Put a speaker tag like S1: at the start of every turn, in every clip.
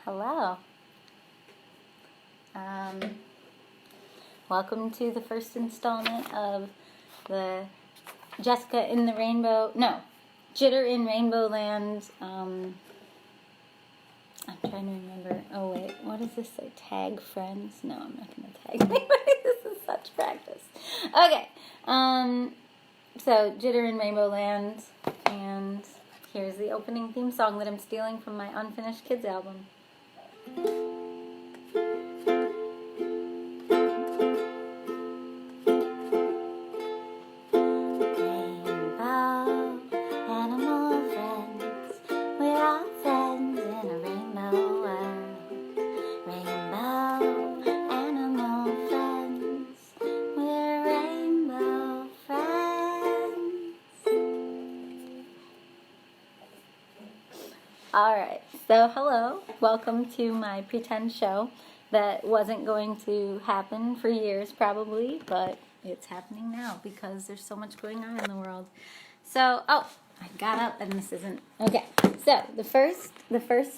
S1: Hello. Welcome to the first installment of the Jessica in the Rainbow, JiTR in Rainbowland. I'm trying to remember. Oh wait, what does this say? Tag friends? No, I'm not going to tag anybody. This is such practice. Okay. So JiTR in Rainbowland, and here's the opening theme song that I'm stealing from my Unfinished Kids album. Alright, so hello, welcome to my pretend show that wasn't going to happen for years probably, but it's happening now because there's so much going on in the world. So, I got up and this isn't, okay, so the first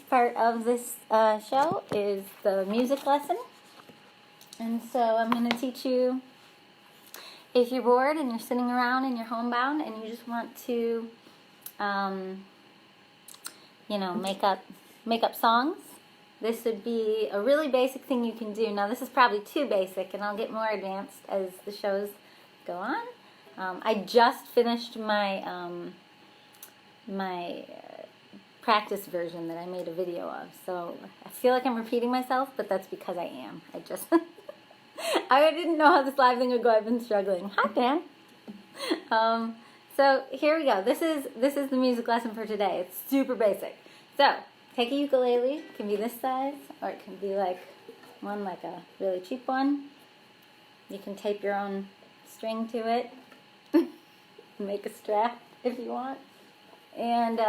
S1: part of this show is the music lesson, and so I'm going to teach you, if you're bored and you're sitting around and you're homebound and you just want to, make up songs. This would be a really basic thing you can do. Now, this is probably too basic, and I'll get more advanced as the shows go on. I just finished my practice version that I made a video of, so I feel like I'm repeating myself, but that's because I am. I didn't know how this live thing would go. I've been struggling. Hi, Dan. So here we go. This is the music lesson for today. It's super basic. So take a ukulele. It can be this size, or it can be like a really cheap one. You can tape your own string to it. Make a strap if you want. And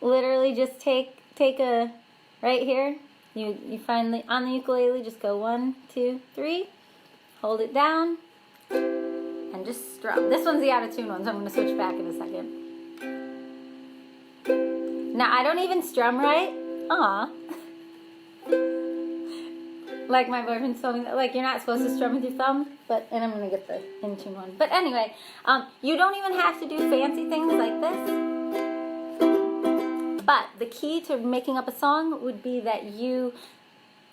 S1: literally just take a right here. You find on the ukulele. Just go 1, 2, 3. Hold it down. And just strum. This one's the out-of-tune one, so I'm going to switch back in a second. Now, I don't even strum right. Aw. Like my boyfriend told me, like, you're not supposed to strum with your thumb, and I'm going to get the in-tune one. But anyway, you don't even have to do fancy things like this. But the key to making up a song would be that you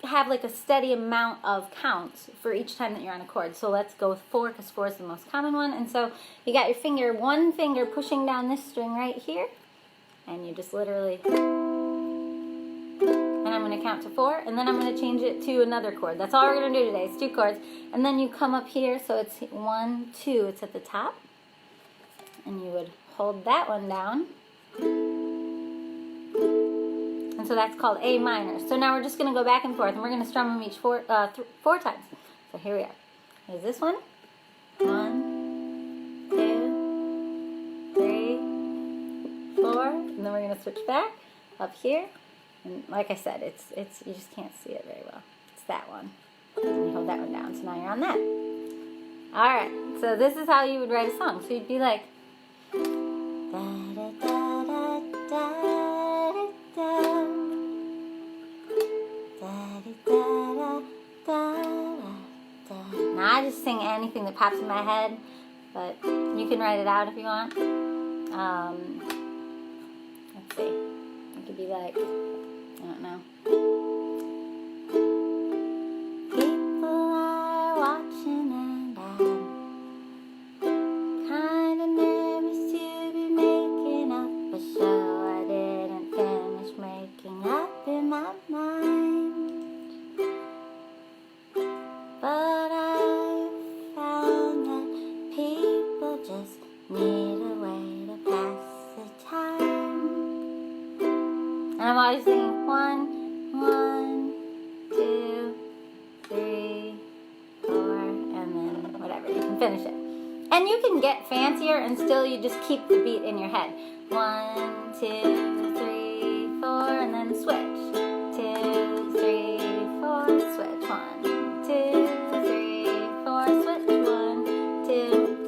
S1: have like a steady amount of counts for each time that you're on a chord. So let's go with 4, because 4 is the most common one. And so you got your one finger pushing down this string right here, and you just literally, and I'm going to count to 4, and then I'm going to change it to another chord. That's all we're going to do today. It's 2 chords. And then you come up here, so it's 1, 2, it's at the top, and you would hold that one down. And so that's called A minor. So now we're just going to go back and forth, and we're going to strum them each 4 times. So here we are. Here's this one. 1, 2, 3, 4. And then we're going to switch back up here. And like I said, it's you just can't see it very well. It's that one. And you hold that one down. So now you're on that. All right. So this is how you would write a song. So you'd be like, da da da da da. Now I just sing anything that pops in my head, but you can write it out if you want. Let's see. It could be like, I don't know. People are watching and I'm kinda nervous to be making up a show I didn't finish making up in my mind. But I found that people just need a way to pass the time. And I'm always singing 1, 2, 3, 4, and then whatever. You can finish it. And you can get fancier and still you just keep the beat in your head. 1, 2, 3, 4, and then switch. 2, 3, 4, switch. 1, 2, 3, 4, switch. 1, 2,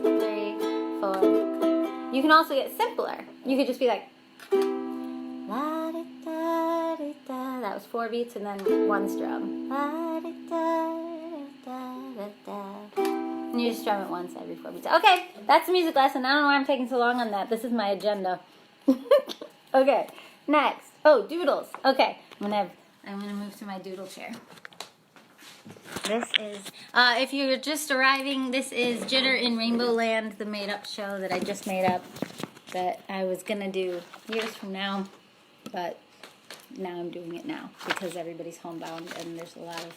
S1: 3, 4. You can also get simpler. You could just be like, la da da da da. That that was 4 beats and then 1 strum. And you just strum it once every 4 beats. Okay, that's the music lesson. I don't know why I'm taking so long on that. This is my agenda. Okay, next. Oh, doodles. Okay, I'm gonna move to my Doodleshare. This is, if you're just arriving, this is JiTR in Rainbowland, the made-up show that I just made up that I was gonna do years from now, but now I'm doing it now because everybody's homebound and there's a lot of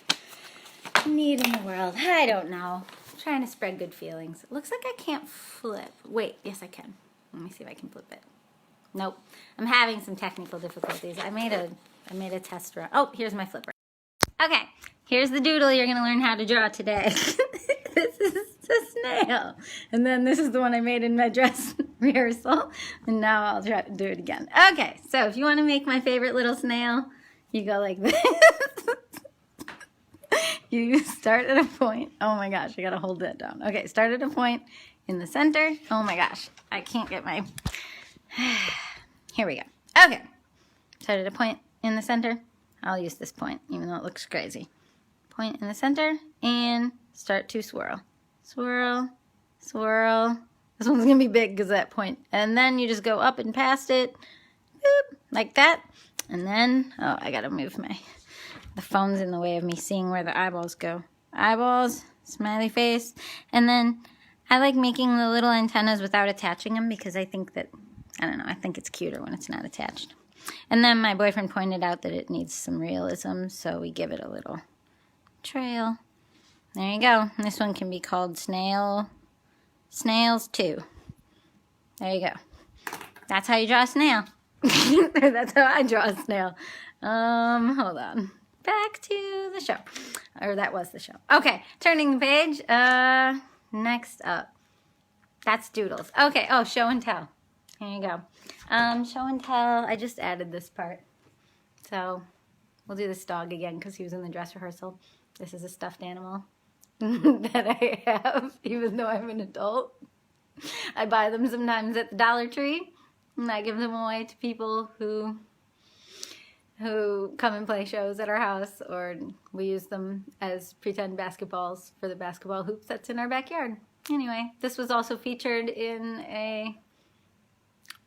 S1: need in the world. I don't know. I'm trying to spread good feelings. It looks like I can't flip. Wait, yes I can. Let me see if I can flip it. Nope. I'm having some technical difficulties. I made a test run. Oh, here's my flipper. Okay, here's the doodle you're going to learn how to draw today. This is a snail. And then this is the one I made in my dress rehearsal. And now I'll try to do it again. Okay, so if you want to make my favorite little snail, you go like this. You start at a point. Oh my gosh, I got to hold that down. Okay, start at a point in the center. Oh my gosh, I can't get my... Here we go. Okay, start at a point in the center. I'll use this point, even though it looks crazy. Point in the center, and start to swirl. Swirl, swirl. This one's going to be big because that point. And then you just go up and past it, boop, like that. And then, oh, I got to move the phone's in the way of me seeing where the eyeballs go. Eyeballs, smiley face. And then I like making the little antennas without attaching them because I think that, I don't know, I think it's cuter when it's not attached. And then my boyfriend pointed out that it needs some realism, so we give it a little trail. There you go. And this one can be called Snails 2. There you go. That's how you draw a snail. That's how I draw a snail. Hold on. Back to the show. Or that was the show. Okay, turning the page. Next up. That's doodles. Okay, oh, show and tell. Here you go. Show and tell. I just added this part. So we'll do this dog again because he was in the dress rehearsal. This is a stuffed animal that I have, even though I'm an adult. I buy them sometimes at the Dollar Tree, and I give them away to people who come and play shows at our house, or we use them as pretend basketballs for the basketball hoops that's in our backyard. Anyway, this was also featured in a...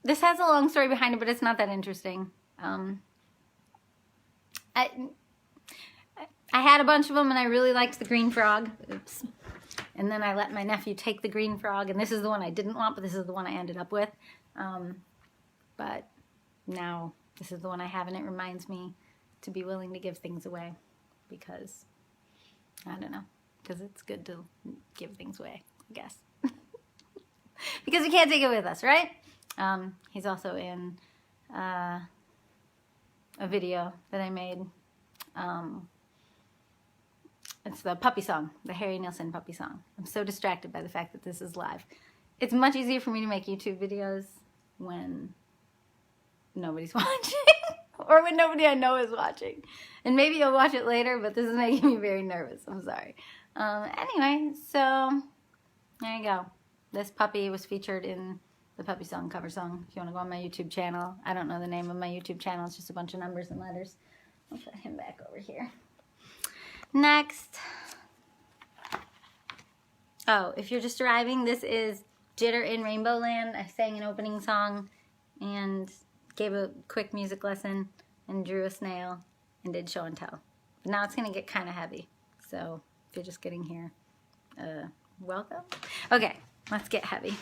S1: This has a long story behind it, but it's not that interesting. I had a bunch of them, and I really liked the green frog. Oops. And then I let my nephew take the green frog, and this is the one I didn't want, but this is the one I ended up with. But now this is the one I have, and it reminds me to be willing to give things away because, I don't know, because it's good to give things away, I guess. Because we can't take it with us, right? He's also in a video that I made. It's the puppy song, the Harry Nilsson puppy song. I'm so distracted by the fact that this is live. It's much easier for me to make YouTube videos when nobody's watching or when nobody I know is watching. And maybe you'll watch it later, but this is making me very nervous. I'm sorry. Anyway, so there you go. This puppy was featured in the puppy song cover song. If you want to go on my YouTube channel. I don't know the name of my YouTube channel. It's just a bunch of numbers and letters. I'll put him back over here. Next. Oh, if you're just arriving, this is JiTR in Rainbowland. I sang an opening song and gave a quick music lesson and drew a snail and did show and tell. But now it's going to get kind of heavy. So if you're just getting here, welcome. Okay, let's get heavy.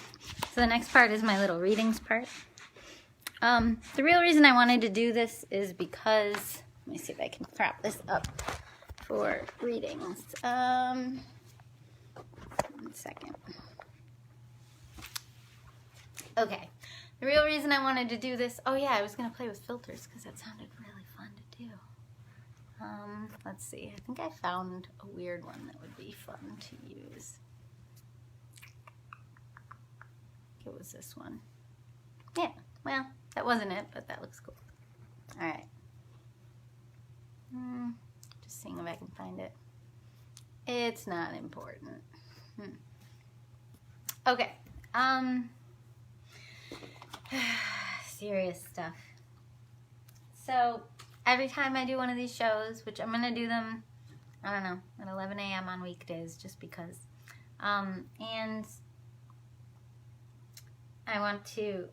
S1: So the next part is my little readings part. The real reason I wanted to do this is because, let me see if I can prop this up for readings. 1 second. Okay, the real reason I wanted to do this, oh yeah, I was going to play with filters because that sounded really fun to do. Let's see, I think I found a weird one that would be fun to use. It was this one. Yeah, well, that wasn't it, but that looks cool. Alright. Just seeing if I can find it. It's not important. Okay. Serious stuff. So, every time I do one of these shows, which I'm going to do them, I don't know, at 11 a.m. on weekdays, just because. And I want to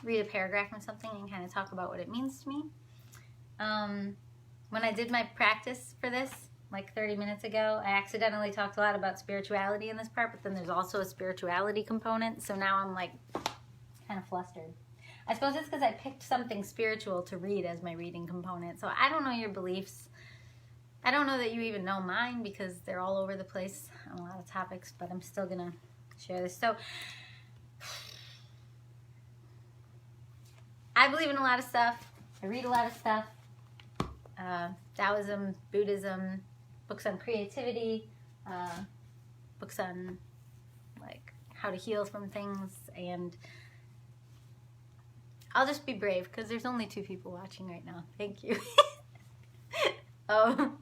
S1: read a paragraph from something and kind of talk about what it means to me. When I did my practice for this, like 30 minutes ago, I accidentally talked a lot about spirituality in this part, but then there's also a spirituality component, so now I'm like kind of flustered. I suppose it's because I picked something spiritual to read as my reading component, so I don't know your beliefs. I don't know that you even know mine because they're all over the place on a lot of topics, but I'm still going to share this. So, I believe in a lot of stuff. I read a lot of stuff. Taoism, Buddhism, books on creativity, books on like how to heal from things, and I'll just be brave because there's only 2 people watching right now. Thank you.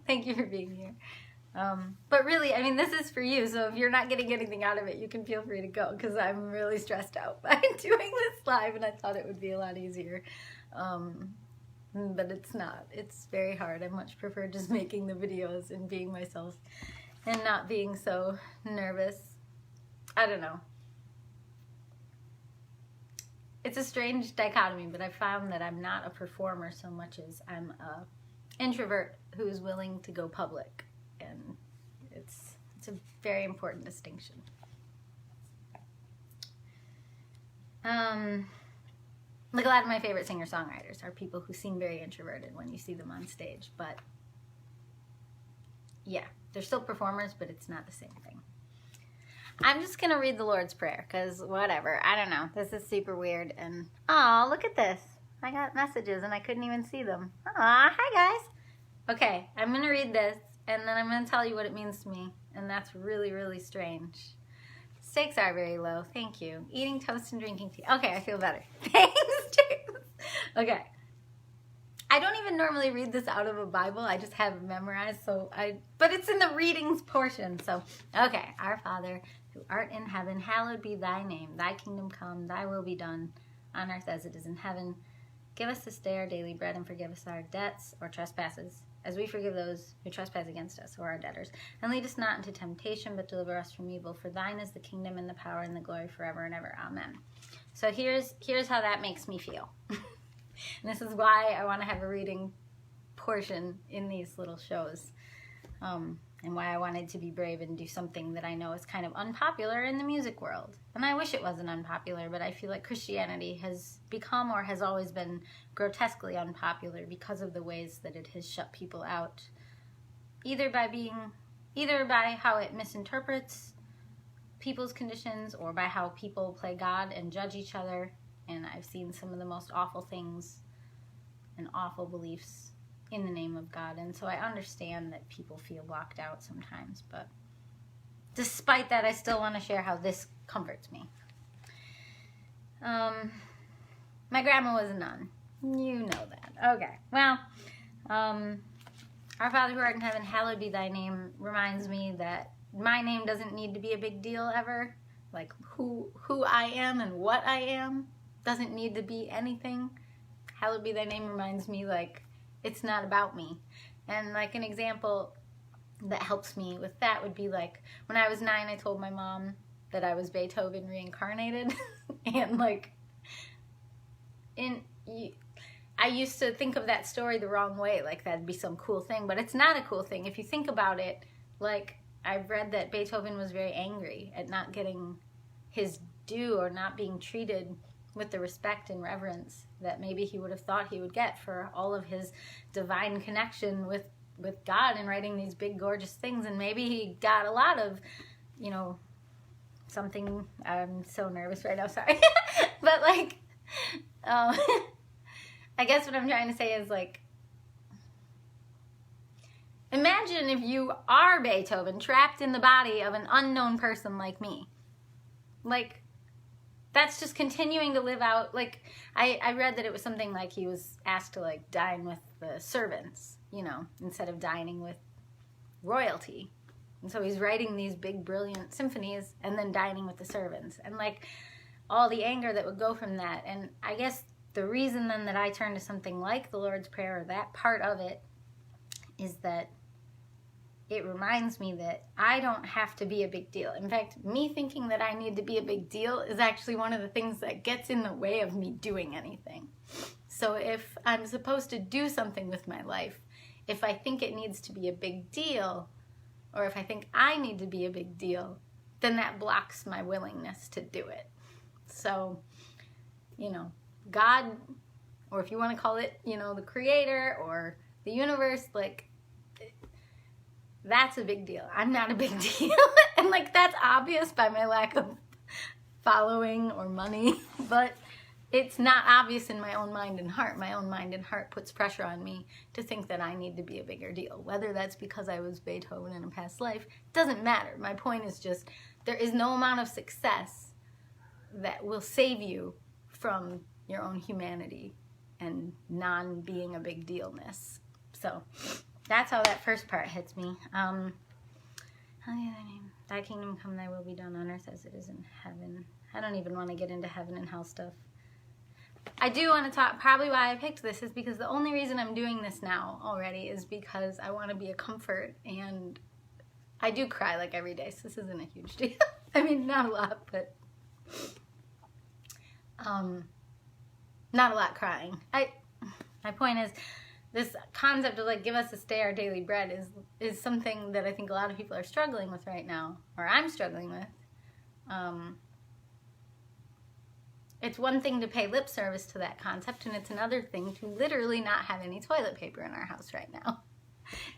S1: Thank you for being here. But really, I mean, this is for you, so if you're not getting anything out of it, you can feel free to go, because I'm really stressed out by doing this live, and I thought it would be a lot easier. But it's not. It's very hard. I much prefer just making the videos and being myself and not being so nervous. I don't know. It's a strange dichotomy, but I found that I'm not a performer so much as I'm a introvert who is willing to go public, and it's a very important distinction. Like a lot of my favorite singer-songwriters are people who seem very introverted when you see them on stage, but yeah, they're still performers, but it's not the same thing. I'm just gonna read the Lord's Prayer, because whatever, I don't know, this is super weird, and oh, look at this. I got messages and I couldn't even see them. Aw, hi guys. Okay, I'm gonna read this, and then I'm gonna tell you what it means to me, and that's really, really strange. Stakes are very low, thank you. Eating toast and drinking tea. Okay, I feel better. Thanks, James. Okay. I don't even normally read this out of a Bible, I just have it memorized, but it's in the readings portion, so, okay. Our Father, who art in heaven, hallowed be thy name. Thy kingdom come, thy will be done, on earth as it is in heaven. Give us this day our daily bread, and forgive us our debts or trespasses, as we forgive those who trespass against us, or our debtors. And lead us not into temptation, but deliver us from evil. For thine is the kingdom and the power and the glory forever and ever. Amen. So here's how that makes me feel. And this is why I want to have a reading portion in these little shows. And why I wanted to be brave and do something that I know is kind of unpopular in the music world. And I wish it wasn't unpopular, but I feel like Christianity has become, or has always been, grotesquely unpopular because of the ways that it has shut people out. Either by how it misinterprets people's conditions, or by how people play God and judge each other. And I've seen some of the most awful things and awful beliefs in the name of God, and so I understand that people feel blocked out sometimes, but despite that, I still want to share how this comforts me. My grandma was a nun. You know that. Okay, well, Our Father who art in heaven, hallowed be thy name, reminds me that my name doesn't need to be a big deal ever. Like, who I am and what I am doesn't need to be anything. Hallowed be thy name reminds me, like, it's not about me. And like an example that helps me with that would be like, when I was 9, I told my mom that I was Beethoven reincarnated. And like, I used to think of that story the wrong way, like that'd be some cool thing, but it's not a cool thing. If you think about it, like, I've read that Beethoven was very angry at not getting his due, or not being treated with the respect and reverence that maybe he would have thought he would get for all of his divine connection with God and writing these big gorgeous things. And maybe he got a lot of, you know, something. I'm so nervous right now, sorry. But like, I guess what I'm trying to say is, like, imagine if you are Beethoven trapped in the body of an unknown person like me. Like, that's just continuing to live out, like, I read that it was something like he was asked to, like, dine with the servants, you know, instead of dining with royalty. And so he's writing these big, brilliant symphonies and then dining with the servants. And, like, all the anger that would go from that. And I guess the reason then that I turn to something like the Lord's Prayer, or that part of it, is that it reminds me that I don't have to be a big deal. In fact, me thinking that I need to be a big deal is actually one of the things that gets in the way of me doing anything. So if I'm supposed to do something with my life, if I think it needs to be a big deal, or if I think I need to be a big deal, then that blocks my willingness to do it. So, you know, God, or if you want to call it, you know, the creator or the universe, like, that's a big deal. I'm not a big deal. And like, that's obvious by my lack of following or money, but it's not obvious in my own mind and heart. My own mind and heart puts pressure on me to think that I need to be a bigger deal. Whether that's because I was Beethoven in a past life, doesn't matter. My point is just, there is no amount of success that will save you from your own humanity and non-being a big dealness. So that's how that first part hits me. Thy kingdom come, thy will be done on earth as it is in heaven. I don't even want to get into heaven and hell stuff. I do want to talk, probably why I picked this is because the only reason I'm doing this now already is because I want to be a comfort, and I do cry like every day, so this isn't a huge deal. I mean, not a lot, but not a lot crying. My point is, this concept of like, give us this day our daily bread is something that I think a lot of people are struggling with right now, or I'm struggling with. It's one thing to pay lip service to that concept, and it's another thing to literally not have any toilet paper in our house right now.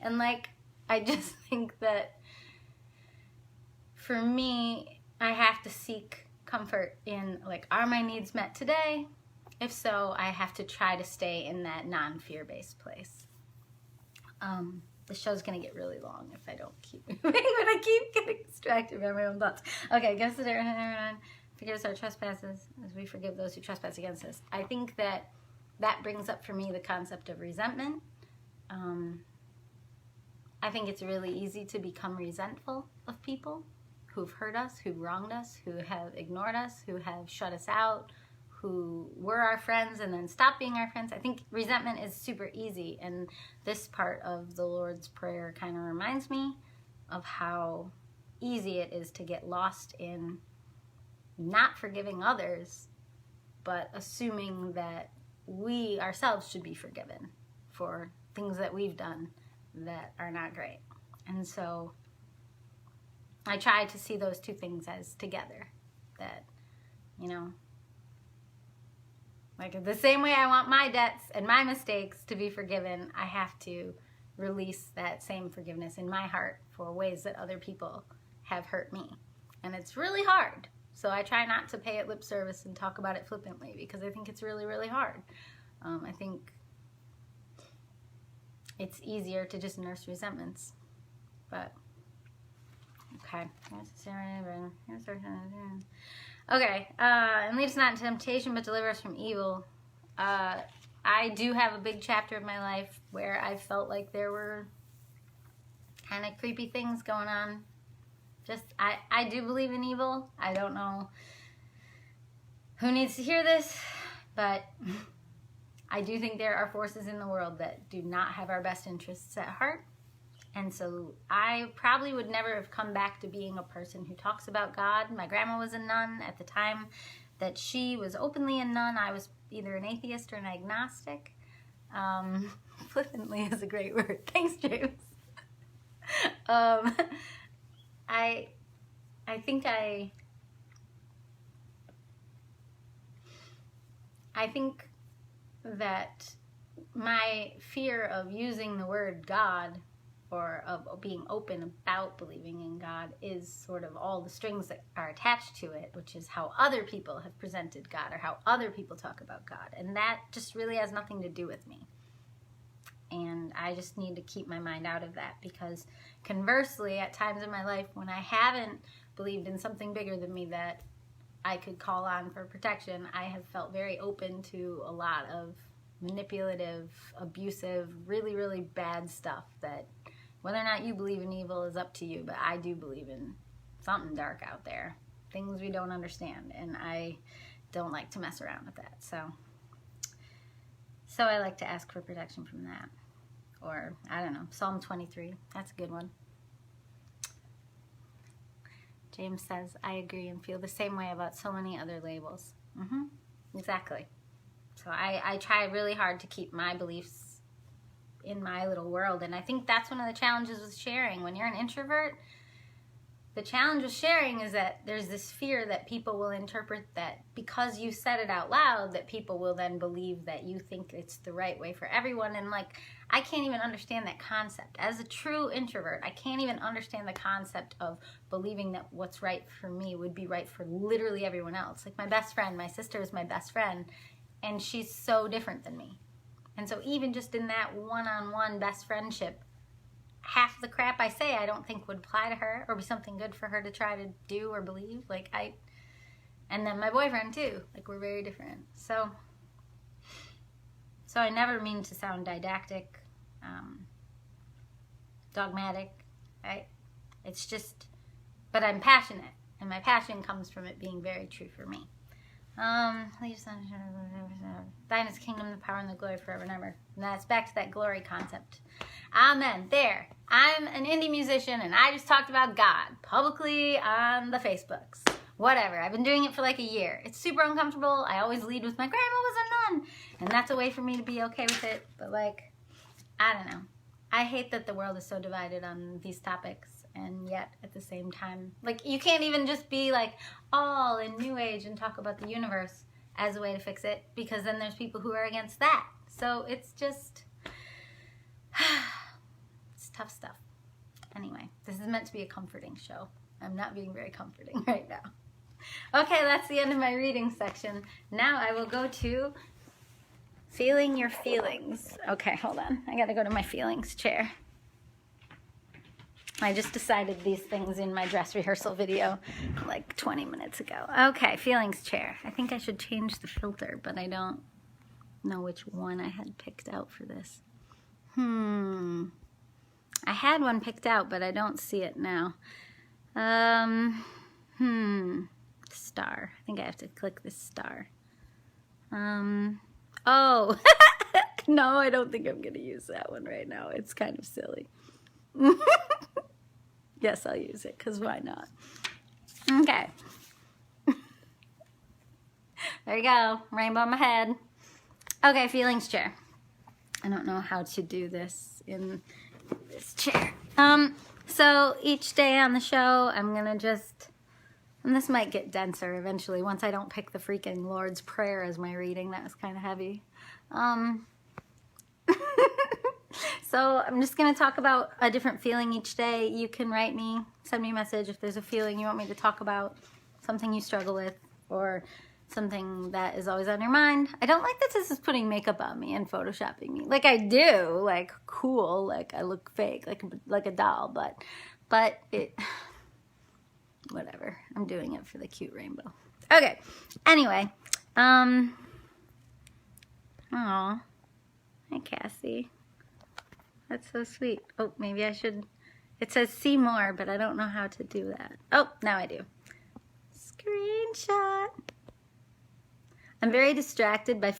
S1: And like, I just think that for me, I have to seek comfort in like, are my needs met today? If so, I have to try to stay in that non-fear-based place. The show's gonna get really long if I don't keep moving, but I keep getting distracted by my own thoughts. Okay, guess that everyone forgive us our trespasses as we forgive those who trespass against us. I think that brings up for me the concept of resentment. I think it's really easy to become resentful of people who've hurt us, who've wronged us, who have ignored us, who have shut us out, who were our friends and then stopped being our friends. I think resentment is super easy, and this part of the Lord's Prayer kind of reminds me of how easy it is to get lost in not forgiving others, but assuming that we ourselves should be forgiven for things that we've done that are not great. And so I try to see those two things as together, that, you know, like the same way I want my debts and my mistakes to be forgiven, I have to release that same forgiveness in my heart for ways that other people have hurt me. And it's really hard. So I try not to pay it lip service and talk about it flippantly, because I think it's really, really hard. I think it's easier to just nurse resentments. But, okay. Okay, and lead us not into temptation, but deliver us from evil. I do have a big chapter of my life where I felt like there were kind of creepy things going on. Just, I do believe in evil. I don't know who needs to hear this, but I do think there are forces in the world that do not have our best interests at heart. And so I probably would never have come back to being a person who talks about God. My grandma was a nun. At the time that she was openly a nun, I was either an atheist or an agnostic. Flippantly is a great word. Thanks, James. I think that my fear of using the word God, or of being open about believing in God, is sort of all the strings that are attached to it, which is how other people have presented God, or how other people talk about God. And that just really has nothing to do with me. And I just need to keep my mind out of that, because conversely, at times in my life when I haven't believed in something bigger than me that I could call on for protection, I have felt very open to a lot of manipulative, abusive, really, really bad stuff that whether or not you believe in evil is up to you, but I do believe in something dark out there, things we don't understand, and I don't like to mess around with that. So So I like to ask for protection from that. Or, I don't know, Psalm 23. That's a good one. James says, I agree and feel the same way about so many other labels. Exactly. So I try really hard to keep my beliefs in my little world. And I think that's one of the challenges with sharing. When you're an introvert, the challenge with sharing is that there's this fear that people will interpret that because you said it out loud, that people will then believe that you think it's the right way for everyone. And like, I can't even understand that concept. As a true introvert, I can't even understand the concept of believing that what's right for me would be right for literally everyone else. Like my best friend, my sister is my best friend, and she's so different than me. And so even just in that one-on-one best friendship, half the crap I say I don't think would apply to her or be something good for her to try to do or believe. Like and then my boyfriend too. Like we're very different. So I never mean to sound didactic, dogmatic, right? It's just, but I'm passionate, and my passion comes from it being very true for me. Thine is the kingdom, the power, and the glory forever and ever. And that's back to that glory concept. Amen. There. I'm an indie musician, and I just talked about God publicly on the Facebooks. Whatever. I've been doing it for like a year. It's super uncomfortable. I always lead with my grandma was a nun, and that's a way for me to be okay with it. But like, I don't know. I hate that the world is so divided on these topics. And yet, at the same time, like, you can't even just be, like, all in New Age and talk about the universe as a way to fix it, because then there's people who are against that. So it's just, it's tough stuff. Anyway, this is meant to be a comforting show. I'm not being very comforting right now. Okay, that's the end of my reading section. Now I will go to feeling your feelings. Okay, hold on. I gotta go to my feelings chair. I just decided these things in my dress rehearsal video like 20 minutes ago. Okay, feelings chair. I think I should change the filter, but I don't know which one I had picked out for this. I had one picked out, but I don't see it now. Star. I think I have to click this star. Oh, no, I don't think I'm going to use that one right now. It's kind of silly. Yes, I'll use it, because why not? Okay. There you go. Rainbow on my head. Okay, feelings chair. I don't know how to do this in this chair. So each day on the show, I'm going to just, and this might get denser eventually once I don't pick the freaking Lord's Prayer as my reading. That was kind of heavy. So I'm just going to talk about a different feeling each day. You can write me, send me a message if there's a feeling you want me to talk about, something you struggle with, or something that is always on your mind. I don't like that this is putting makeup on me and photoshopping me. Like I do, like cool, like I look fake, like a doll, but it, whatever. I'm doing it for the cute rainbow. Okay, anyway, aw, hi Cassie. That's so sweet. Oh, maybe I should, it says see more, but I don't know how to do that. Oh, now I do. Screenshot. I'm very distracted by